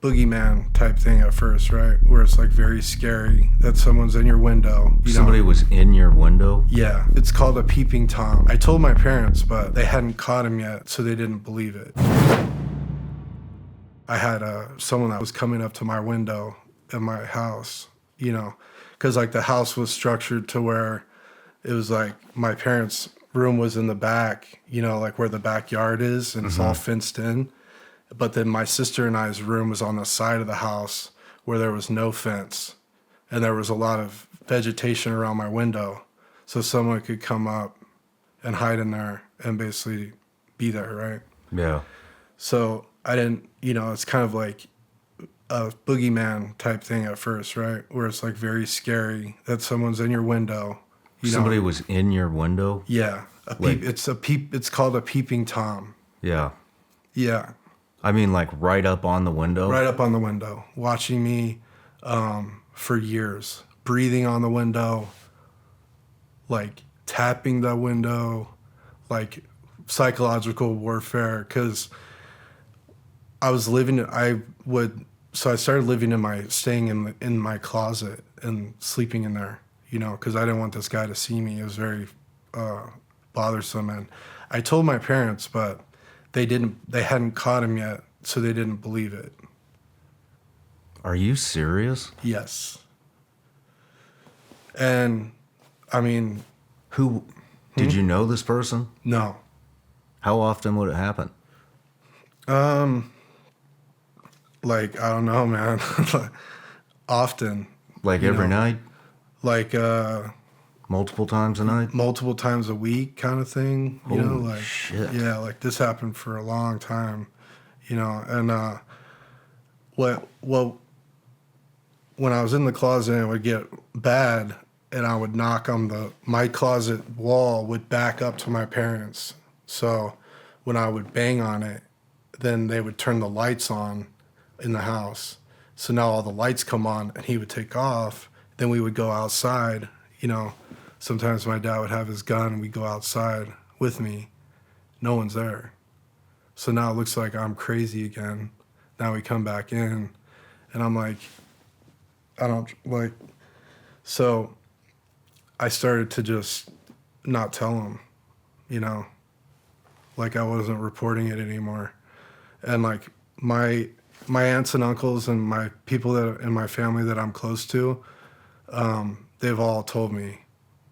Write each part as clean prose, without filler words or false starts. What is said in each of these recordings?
boogeyman type thing at first, right? Where it's like very scary that someone's in your window. Somebody was in your window? Yeah. It's called a peeping Tom. I told my parents, but they hadn't caught him yet, so they didn't believe it. I had someone that was coming up to my window in my house, because like the house was structured to where it was like my parents' room was in the back, like where the backyard is, and it's all fenced in. But then my sister and I's room was on the side of the house where there was no fence, and there was a lot of vegetation around my window, so someone could come up and hide in there and basically be there, right? Yeah. So I didn't, it's kind of like a boogeyman type thing at first, right? Where it's like very scary that someone's in your window. Somebody was in your window? Yeah. It's called a peeping Tom. Yeah. Yeah. I mean, like right up on the window? Right up on the window, watching me for years, breathing on the window, like tapping the window, like psychological warfare. Because I started staying in my closet and sleeping in there, because I didn't want this guy to see me. It was very bothersome. And I told my parents, but they hadn't caught him yet, so they didn't believe it. Are you serious? Yes. And I mean, did you know this person? No. How often would it happen? Like, I don't know, man. Often. Like every night? Like, multiple times a night? Multiple times a week kind of thing. Holy shit. Yeah, like this happened for a long time, and when I was in the closet and it would get bad and I would knock on my closet wall would back up to my parents. So when I would bang on it, then they would turn the lights on in the house. So now all the lights come on and he would take off. Then we would go outside, Sometimes my dad would have his gun and we'd go outside with me. No one's there. So now it looks like I'm crazy again. Now we come back in and I'm like, so I started to just not tell him, like I wasn't reporting it anymore. And like my aunts and uncles and my people that in my family that I'm close to, they've all told me,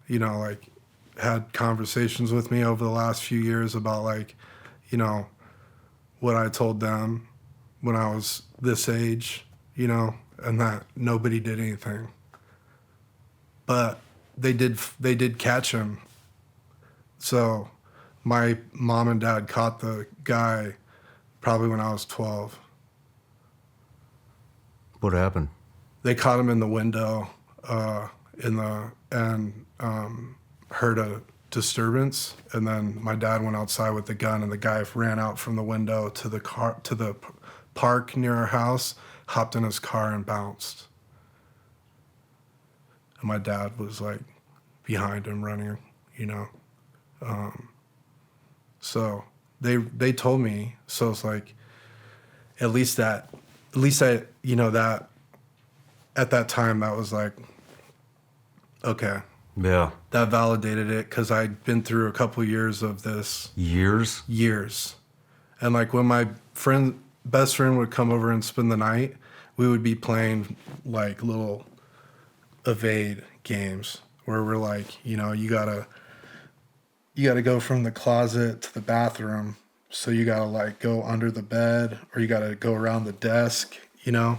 like had conversations with me over the last few years about like, what I told them when I was this age, and that nobody did anything. But they did catch him. So my mom and dad caught the guy probably when I was 12. What happened? They caught him in the window, heard a disturbance, and then my dad went outside with the gun, and the guy ran out from the window to the park near our house, hopped in his car and bounced. And my dad was like behind him running, So they told me, so it's like at least I, that at that time that was like, okay. Yeah. That validated it because I'd been through a couple years of this. Years? Years. And like when my best friend would come over and spend the night, we would be playing like little evade games where we're like, you gotta go from the closet to the bathroom. So you gotta like go under the bed or you gotta go around the desk, and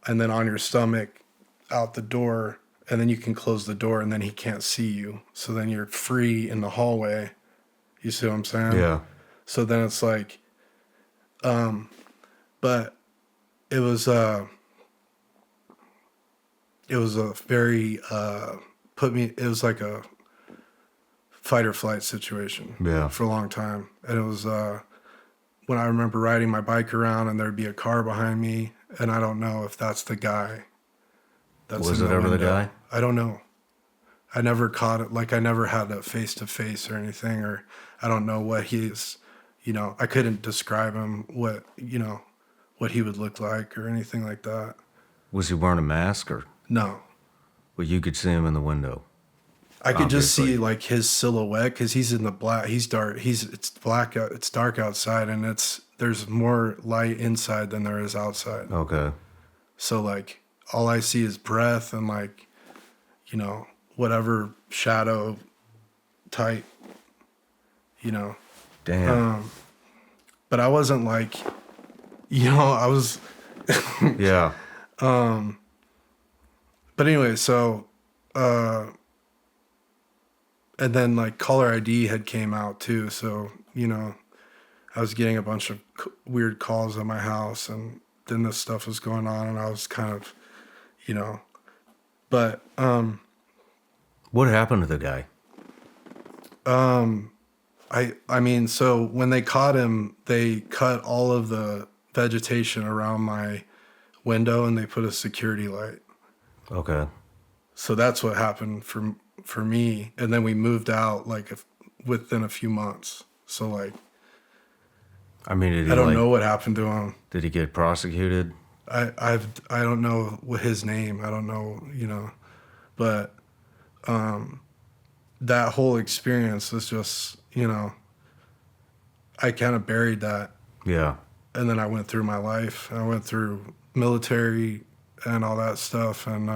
then on your stomach out the door, and then you can close the door and then he can't see you. So then you're free in the hallway. You see what I'm saying? Yeah. So then it's like, but it was a very, it was like a fight or flight situation. Yeah. For a long time. And it was, when I remember riding my bike around and there'd be a car behind me, and I don't know if that's the guy. Was it ever the guy? I don't know. I never caught it. Like I never had a face-to-face or anything, or I don't know what he's, you know, I couldn't describe him, what, you know, what he would look like or anything like that. Was he wearing a mask or? No. Well, you could see him in the window. I could just Obviously. see like his silhouette because he's in the black. He's dark. It's black. It's dark outside, and there's more light inside than there is outside. Okay. So like all I see is breath and like, you know, whatever shadow type, you know. Damn. But I wasn't like, you know, I was. Yeah. But anyway, so. And then like caller ID had came out too, so you know, I was getting a bunch of weird calls at my house, and then this stuff was going on, and I was kind of, you know, but What happened to the guy? I mean, so when they caught him, they cut all of the vegetation around my window, and they put a security light. Okay. So that's what happened for me, and then we moved out like within a few months. So like, I mean, did he I don't like, know what happened to him. Did he get prosecuted? I don't know what his name. I don't know, you know, but that whole experience was just, you know, I kind of buried that, Yeah. and then I went through my life. I went through military and all that stuff, and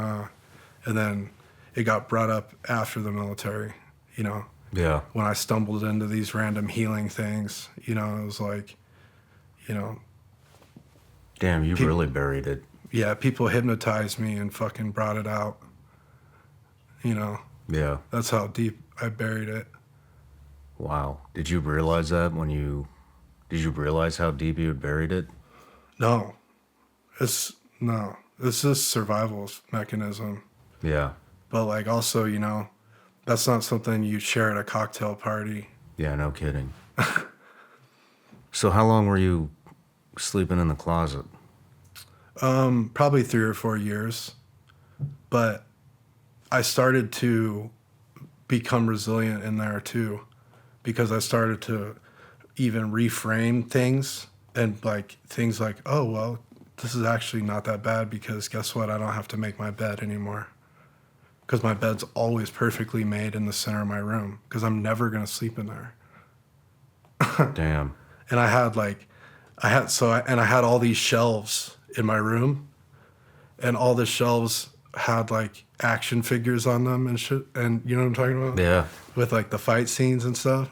then it got brought up after the military, you know. Yeah. When I stumbled into these random healing things, you know, it was like, you know, Damn, you really buried it. yeah, people hypnotized me and fucking brought it out. You know, Yeah. that's how deep I buried it. Wow. Did you realize that did you realize how deep you had buried it? No, it's just survival mechanism. Yeah. But like also, you know, that's not something you share at a cocktail party. Yeah, no kidding. So how long were you sleeping in the closet? Probably 3 or 4 years. But I started to become resilient in there too, because I started to even reframe things, and like things like, oh, well, this is actually not that bad, because guess what? I don't have to make my bed anymore, because my bed's always perfectly made in the center of my room, because I'm never going to sleep in there. Damn. And I had all these shelves in my room, and all the shelves had like action figures on them and shit. And you know what I'm talking about? Yeah. With like the fight scenes and stuff.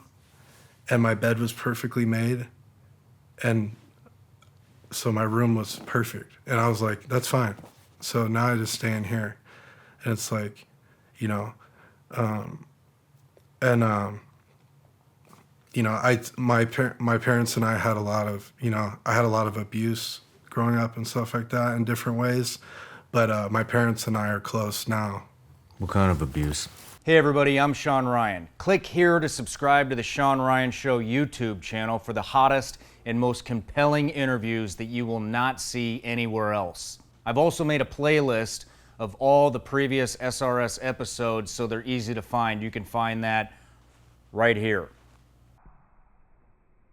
And my bed was perfectly made. And so my room was perfect. And I was like, that's fine. So now I just stay in here. And it's like, you know, you know, my parents and I had a lot of, you know, I had a lot of abuse growing up and stuff like that in different ways. But my parents and I are close now. What kind of abuse? Hey everybody, I'm Shawn Ryan. Click here to subscribe to the Shawn Ryan Show YouTube channel for the hottest and most compelling interviews that you will not see anywhere else. I've also made a playlist of all the previous SRS episodes, so they're easy to find. You can find that right here.